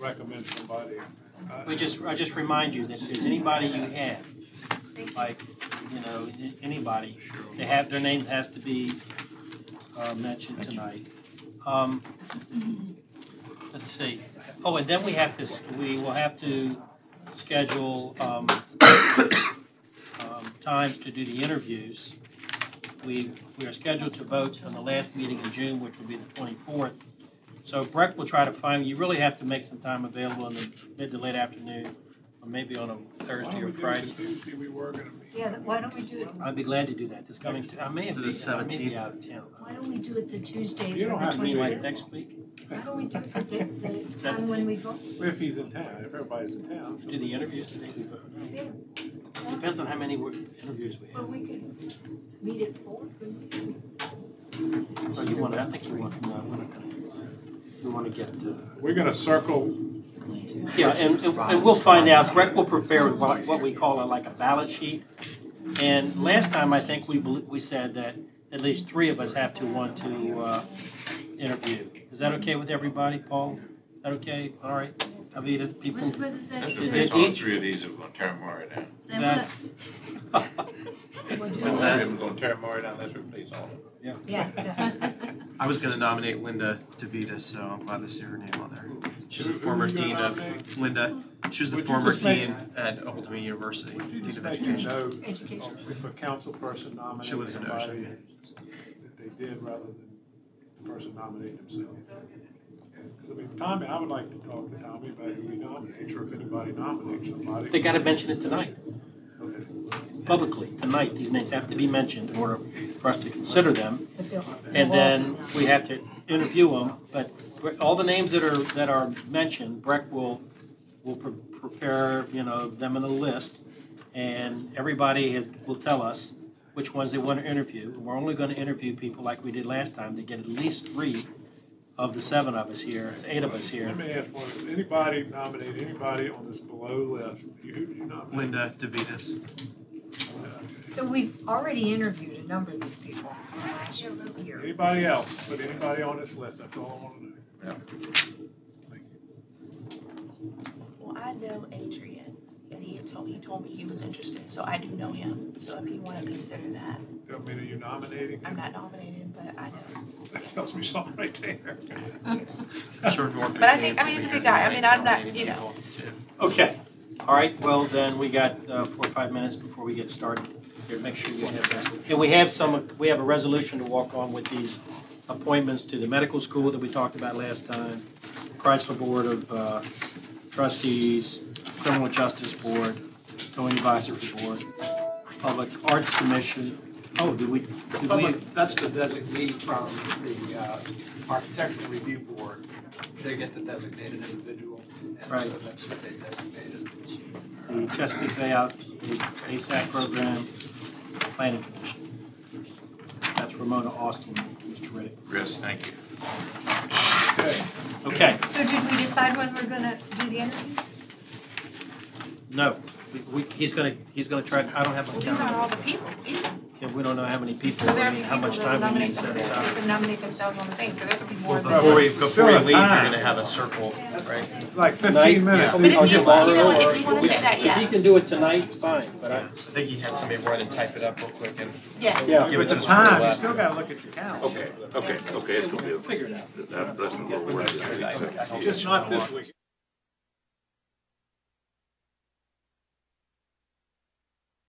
recommend somebody. I just remind you that if there's anybody you have, like, anybody, their name has to be mentioned tonight. Let's see. Oh, and then we will have to schedule times to do the interviews. We are scheduled to vote on the last meeting in June, which will be the 24th. So Breck will try to find, you really have to make some time available in the mid to late afternoon, or maybe on a Thursday or Friday. Tuesday we were going to meet. Yeah, why don't we do it? I'd be glad to do that. This coming, I may be out of town. Why don't we do it the Tuesday, You the don't have to meet like 26th? Next week, Why don't we do it the time when we vote? If he's in town, if everybody's in town. do the interviews today. We vote. Yeah. Depends on how many interviews we Well, have. we could meet at 4, couldn't we? Oh, you want, I think you want, no, we're not gonna, we want to get, We're going to circle. yeah, and we'll find out. Breck will prepare what we call like a ballot sheet. And last time, I think we said that at least 3 of us have to want to interview. Is that okay with everybody, Paul? Is that okay? All right. Avita, people? What does that That's say? all 3 of these are going to tear Murray down. Say That- what? What'd you All 3 say? of them going to tear Murray down. Let's replace all of them. Yeah, exactly. I was going to nominate Linda DeVita, so I'm glad to see her name on there. She's the former dean of Linda. She was the Would you former just make- dean at Oklahoma University, Would you dean just of make a education. note Education. if a council person nominates She lives in somebody Ocean. that they did rather than the person nominate themselves? I mean, Tommy, I would like to talk to Tommy about who he nominates, or if anybody nominates somebody. They got to mention it tonight, Okay. publicly. Tonight, these names have to be mentioned in order for us to consider them. But they'll- And they'll all then be there. we have to interview them, but all the names that are mentioned, Breck will prepare, them in a list, and everybody will tell us which ones they want to interview. And we're only going to interview people like we did last time, to get at least 3 of the 7 of us here, it's 8 of us here. Let me ask one, does anybody nominate anybody on this below list? Who do you nominate? Linda DeVita. So we've already interviewed a number of these people from last year. Anybody else? Put anybody on this list, that's all I want to know. Yeah. Thank you. Well, I know Adrian, and he told me he was interested, so I do know him. So if you want to consider that, Tell me that you're nominating I'm him? not nominated, but I know. That tells me something right there. Sure, Norfolk. But I mean, he's a good guy. I mean, I'm not, Okay, all right, well, then we got 4 or 5 minutes before we get started. Here, make sure you have that. And we have a resolution to walk on with these appointments to the medical school that we talked about last time, Chrysler Board of Trustees, Criminal Justice Board, Towing Advisory Board, Public Arts Commission. Oh, That's the designee from the Architectural Review Board. They get the designated individual, and Right. so that's what they designated. the Chesapeake Bay ASAC program, Planning Commission. That's Ramona Austin, Mr. Riddick. Chris, thank you. Okay. Okay, So did we decide when we're gonna do the interviews? no, he's gonna try, I don't have my well, these aren't calendar. all the people either. Yeah, we don't know how many people, Because there I are mean, how people much that time we nominate need to set themselves, they aside. can nominate themselves on the thing, so there could be more than Before that. you Fill the leave, you're time. going to have a circle, right? Like Tonight, 15 minutes. But if Or you, tomorrow, if you want to say that, If he yes. can do it tonight, fine, but I think he had somebody run and type it up real quick and Yeah. yeah. give it to The us. time, you still gotta look at the calendar. Okay, it's going to be Figure it out. that's what we're working on. Just not this week.